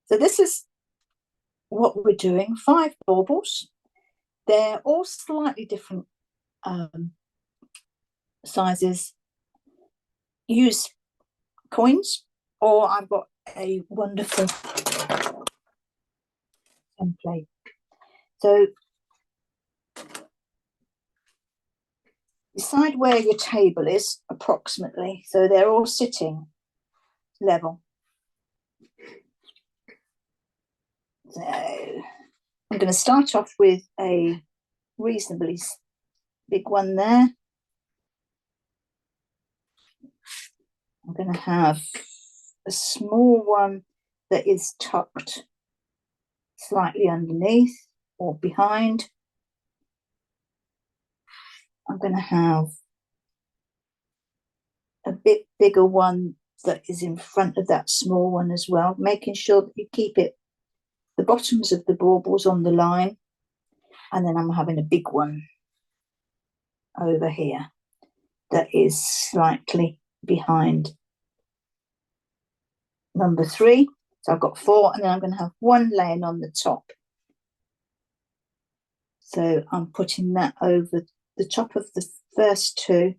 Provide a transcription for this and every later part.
So this is what we're doing, 5 baubles. They're all slightly different sizes. Use coins, or I've got a wonderful template. So decide where your table is approximately, so they're all sitting level. So I'm going to start off with a reasonably big one there. I'm going to have a small one that is tucked slightly underneath or behind. I'm going to have a bit bigger one that is in front of that small one as well, making sure that you keep it, the bottoms of the baubles on the line. And then I'm having a big one over here that is slightly behind number 3. So I've got 4, and then I'm going to have 1 laying on the top. So I'm putting that over the top of the first 2,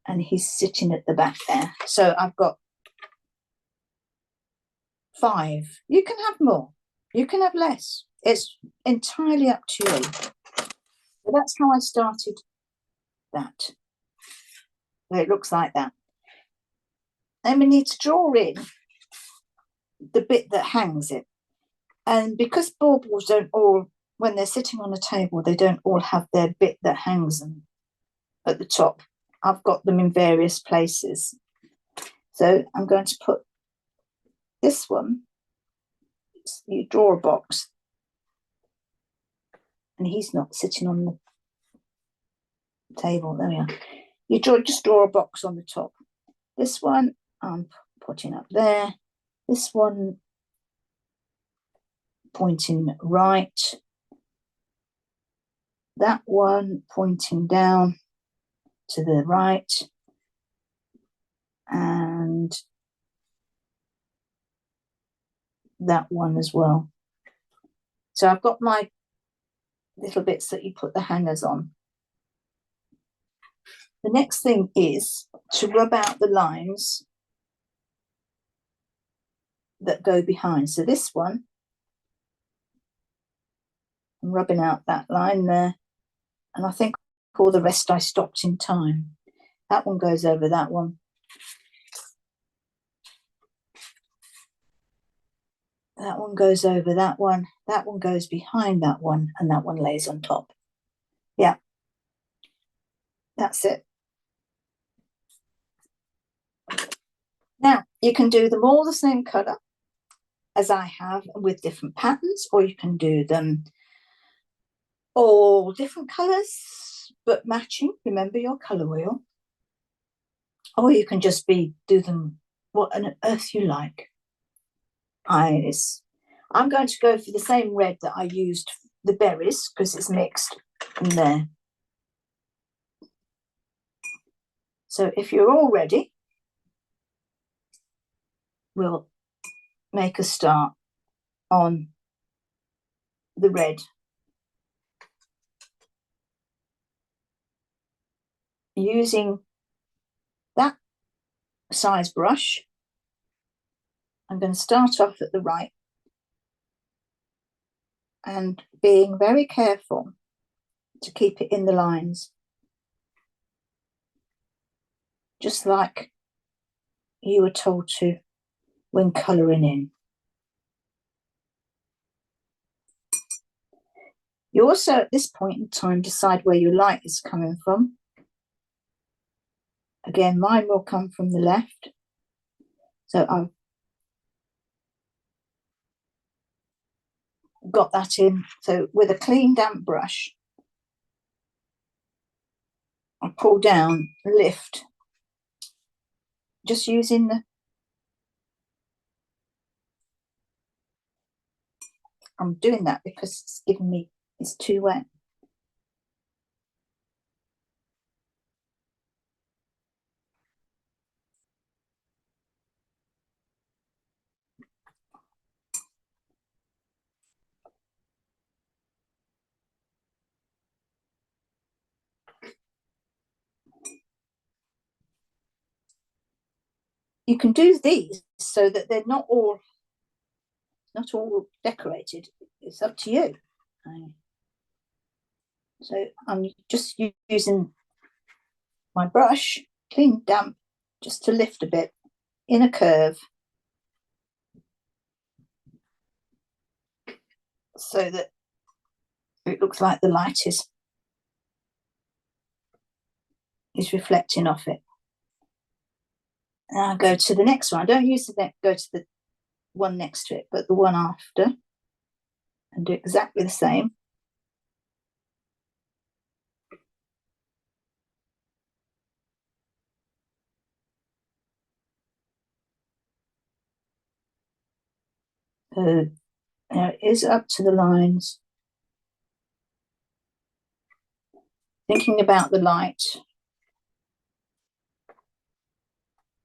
and he's sitting at the back there. So I've got 5. You can have more, you can have less. It's entirely up to you. So that's how I started that. So it looks like that. Then we need to draw in the bit that hangs it. And because baubles don't all, when they're sitting on a table, they don't all have their bit that hangs them at the top. I've got them in various places. So I'm going to put this one, you draw a box, and he's not sitting on the table. There we are. You just draw a box on the top. This one I'm putting up there. This one pointing right. That one pointing down to the right. And that one as well. So I've got my little bits that you put the hangers on. The next thing is to rub out the lines that go behind. So this one, I'm rubbing out that line there, and I think all the rest I stopped in time. That one goes over that one. That one goes over that one. That one goes behind that one, and that one lays on top. Yeah, that's it. Now, you can do them all the same colour as I have with different patterns, or you can do them all different colours but matching. Remember your colour wheel. Or you can just do them what on earth you like. I'm going to go for the same red that I used the berries, because it's mixed in there. So if you're all ready, we'll make a start on the red. Using that size brush, I'm going to start off at the right and being very careful to keep it in the lines, just like you were told to when colouring in. You also, at this point in time, decide where your light is coming from. Again, mine will come from the left. So I've got that in. So with a clean, damp brush, I pull down, lift, just using the, I'm doing that because it's giving me, it's too wet. you can do these so that they're not all decorated. It's up to you. So I'm just using my brush, clean damp, just to lift a bit in a curve, so that it looks like the light is reflecting off it. And I'll go to the next one. I don't use go to the one next to it, but the one after, and do exactly the same. Now it is up to the lines. Thinking about the light,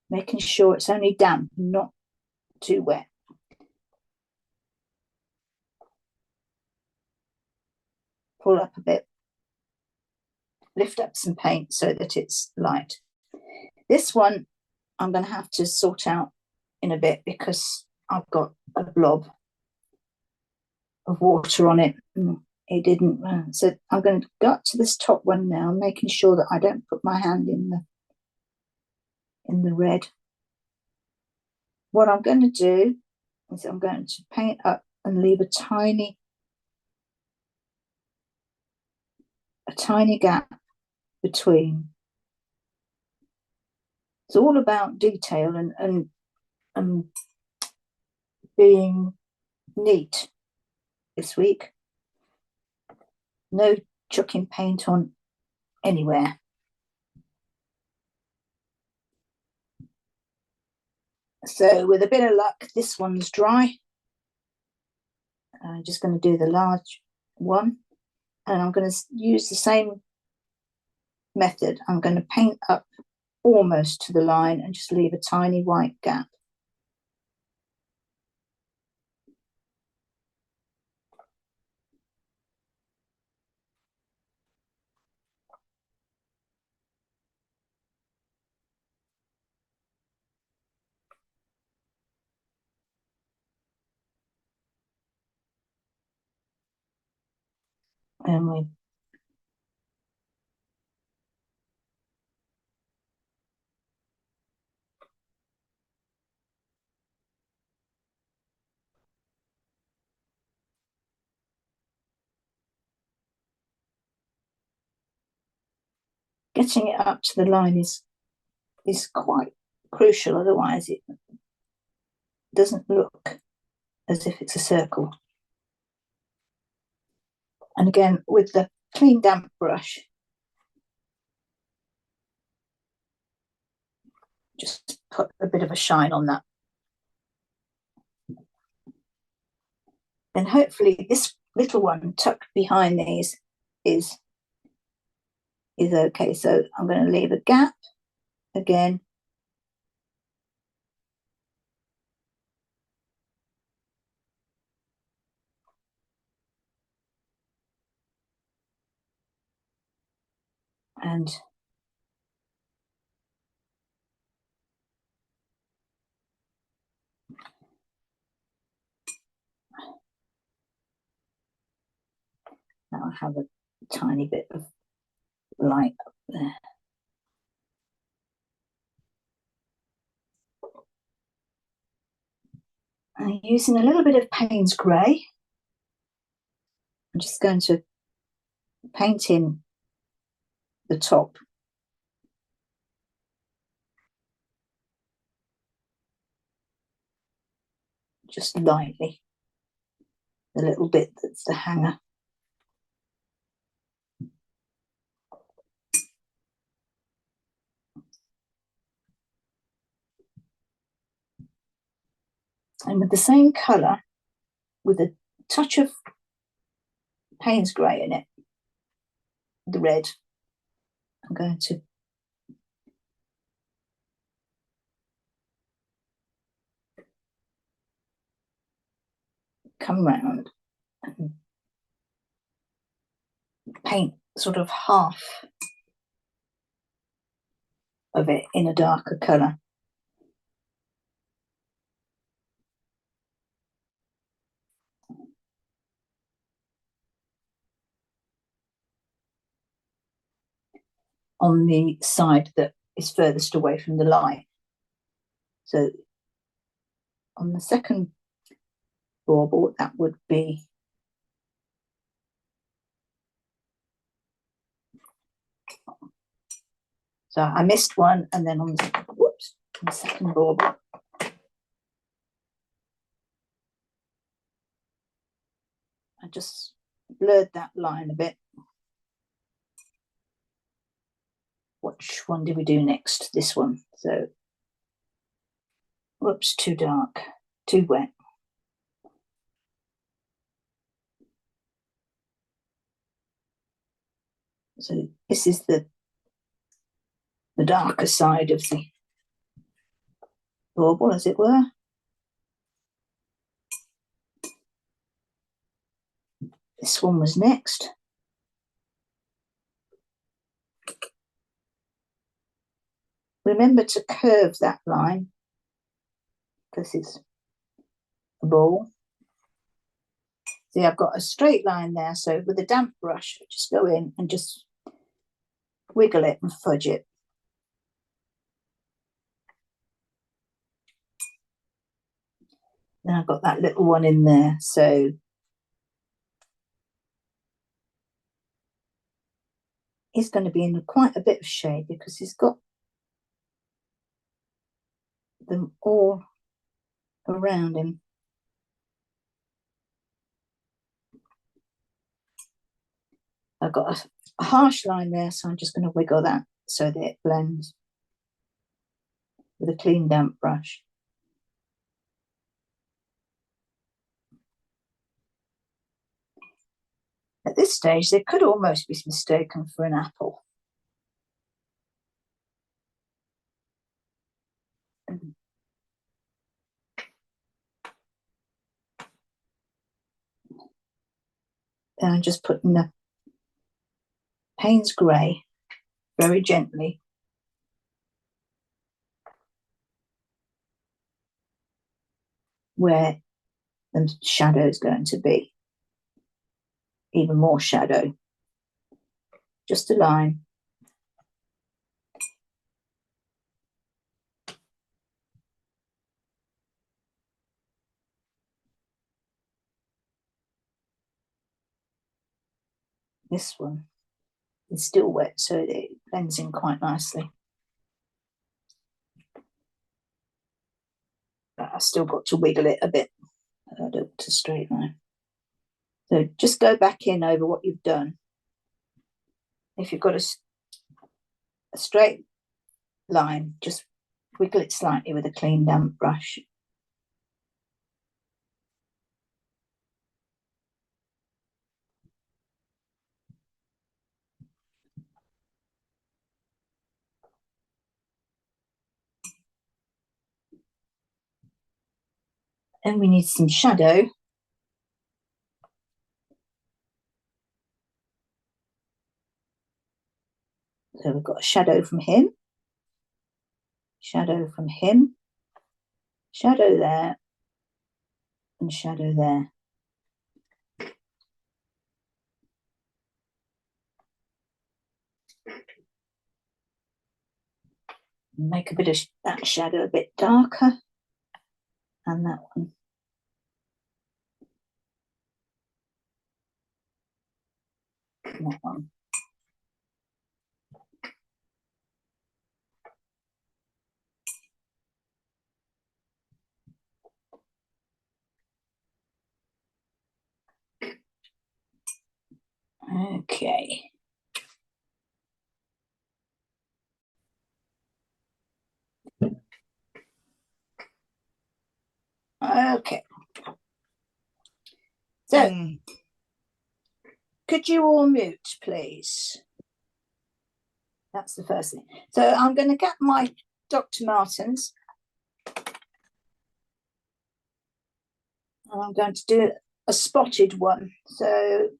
making sure it's only damp, not too wet. Pull up a bit, lift up some paint so that it's light. This one I'm going to have to sort out in a bit because I've got a blob of water on it. It didn't, so I'm going to go up to this top one now, making sure that I don't put my hand in the red. What I'm going to do is I'm going to paint up and leave a tiny gap between. It's all about detail and being neat this week. No chucking paint on anywhere. So with a bit of luck, this one's dry. I'm just going to do the large one, and I'm going to use the same method. I'm going to paint up almost to the line and just leave a tiny white gap. And we're getting it up to the line is quite crucial, otherwise it doesn't look as if it's a circle. And again, with the clean damp brush, just put a bit of a shine on that. And hopefully this little one tucked behind these is okay. So I'm going to leave a gap again. And now I have a tiny bit of light up there. I'm using a little bit of Payne's Grey. I'm just going to paint in the top. Just lightly, the little bit that's the hanger. And with the same colour, with a touch of Payne's Grey in it, the red, I'm going to come round and paint sort of half of it in a darker colour. on the side that is furthest away from the light. So on the second bauble, that would be so I missed one, and then on the second bauble, I just blurred that line a bit. Which one did we do next? This one. So, whoops, too dark, too wet. So this is the darker side of the bauble, as it were. This one was next. Remember to curve that line because it's a ball. See, I've got a straight line there, so with a damp brush, just go in and just wiggle it and fudge it. Then I've got that little one in there, so he's going to be in quite a bit of shade because he's got them all around him. I've got a harsh line there, so I'm just going to wiggle that so that it blends with a clean damp brush. At this stage, they could almost be mistaken for an apple. And I'm just putting the Payne's grey very gently where the shadow is going to be. Even more shadow. Just a line. This one is still wet, so it blends in quite nicely. But I've still got to wiggle it a bit. I don't want to straight line. So just go back in over what you've done. If you've got a straight line, just wiggle it slightly with a clean damp brush. And we need some shadow. So we've got a shadow from him, shadow from him, shadow there, and shadow there. Make a bit of that shadow a bit darker, and that one. And that one. Okay. Okay. So, could you all mute, please? That's the first thing. So I'm going to get my Dr. Martens. And I'm going to do a spotted one. So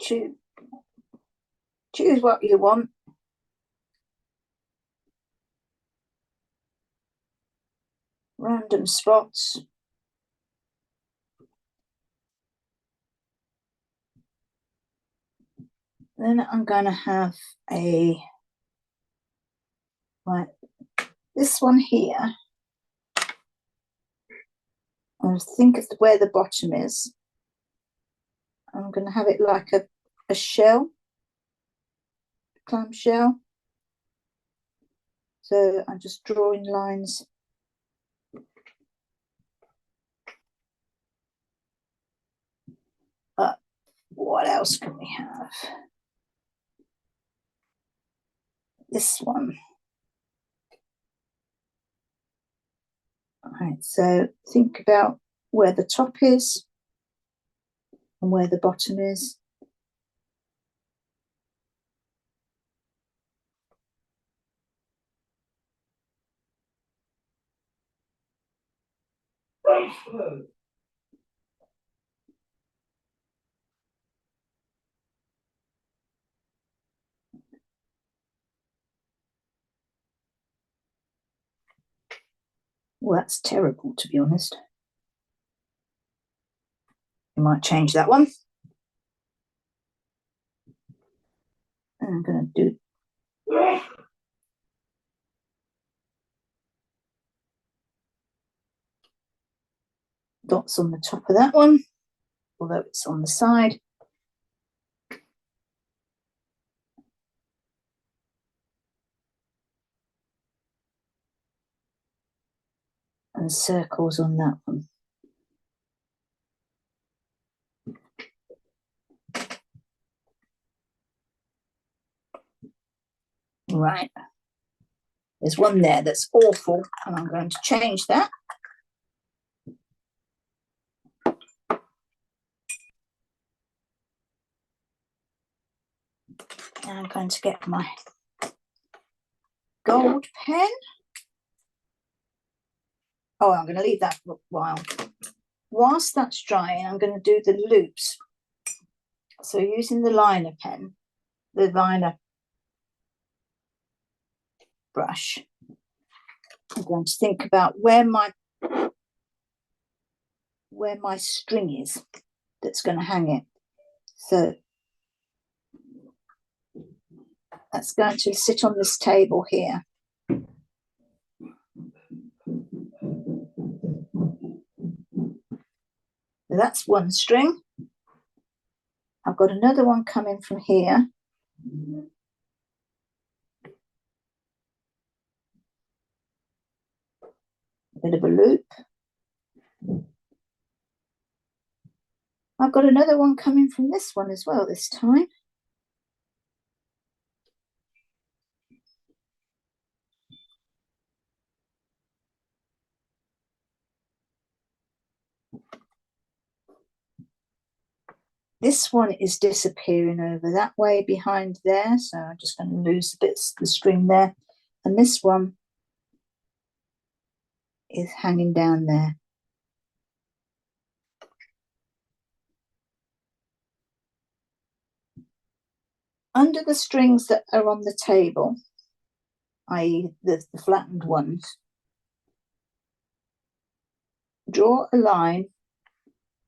choose what you want. Random spots. Then I'm going to have a, right, this one here. I'll think of where the bottom is. I'm going to have it like a shell, clam shell. So I'm just drawing lines. Up. What else can we have? This one. All right, so think about where the top is and where the bottom is. Well, that's terrible, to be honest. You might change that one. And I'm going to do dots on the top of that one, although it's on the side. And circles on that one. Right. There's one there that's awful, and I'm going to change that. And I'm going to get my gold pen. Oh, I'm going to leave that for a while. Whilst that's drying, I'm going to do the loops. So using the liner pen, the liner brush, I'm going to think about where my string is that's going to hang it. So that's going to sit on this table here. So that's one string. I've got another one coming from here. A bit of a loop. I've got another one coming from this one as well this time. This one is disappearing over that way behind there, so I'm just going to lose the string there. And this one is hanging down there. Under the strings that are on the table, i.e. the flattened ones, draw a line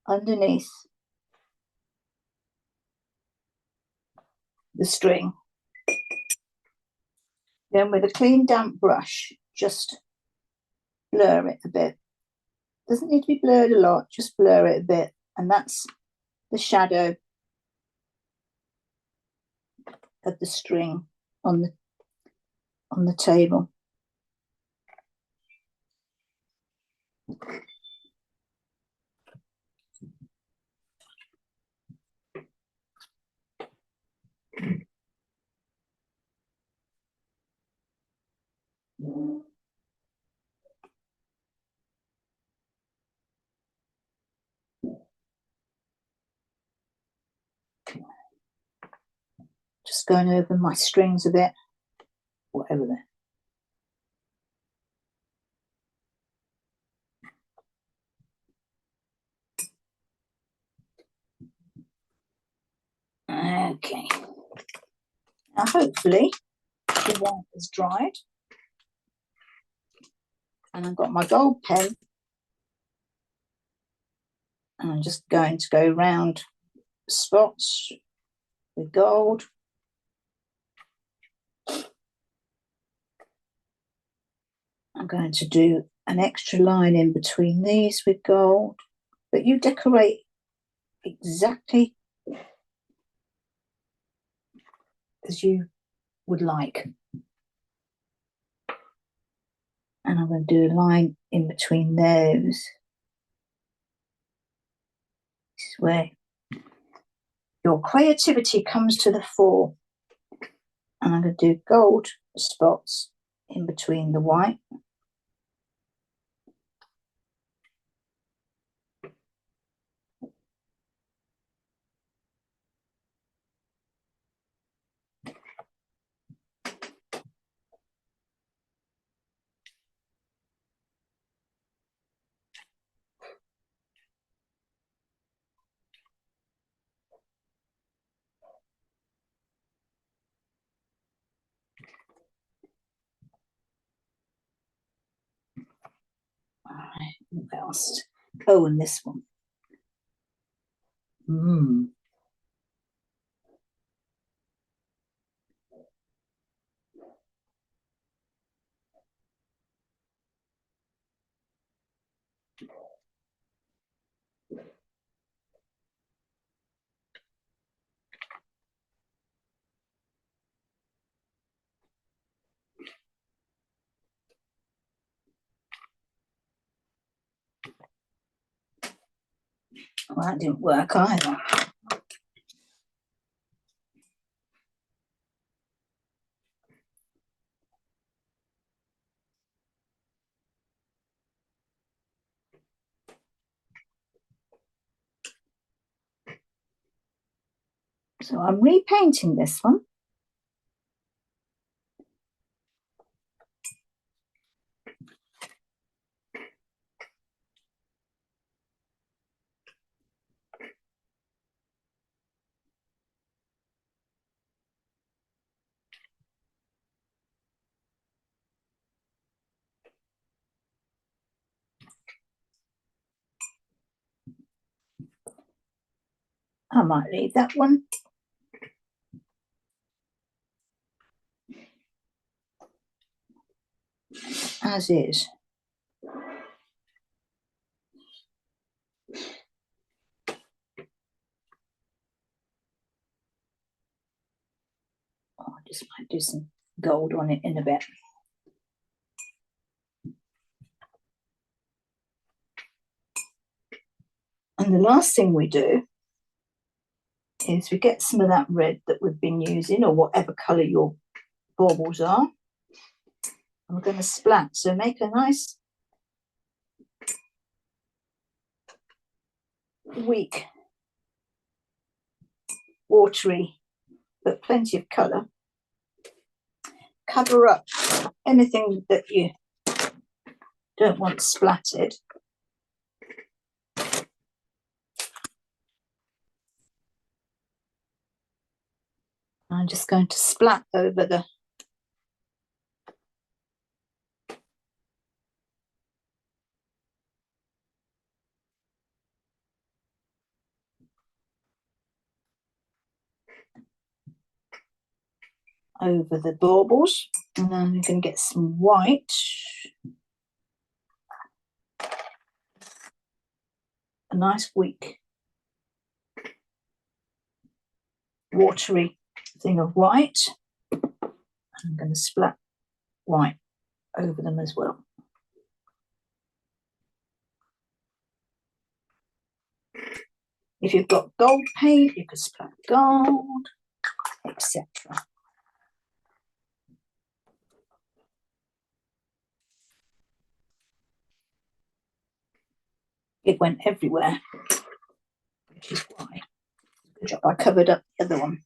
underneath the string. Then with a clean damp brush, just blur it a bit. Doesn't need to be blurred a lot, just blur it a bit. And that's the shadow of the string on the table. Just going over my strings a bit, whatever they're. Okay. Now hopefully the white is dried. And I've got my gold pen. And I'm just going to go round spots with gold. I'm going to do an extra line in between these with gold, but you decorate exactly as you would like. And I'm going to do a line in between those. This is where your creativity comes to the fore. And I'm going to do gold spots in between the white. All right, what else? Oh, and this one. Well, that didn't work either. So I'm repainting this one. I might leave that one. As is. Oh, I just might do some gold on it in a bit. And the last thing we do is we get some of that red that we've been using, or whatever colour your baubles are. And we're going to splat. So make a nice weak, watery, but plenty of colour. Cover up anything that you don't want splattered. I'm just going to splat over the baubles, and then we can get some white. A nice weak, watery thing of white. I'm going to splat white over them as well. If you've got gold paint, you could splat gold, etc. It went everywhere, which is why. Good job, I covered up the other one.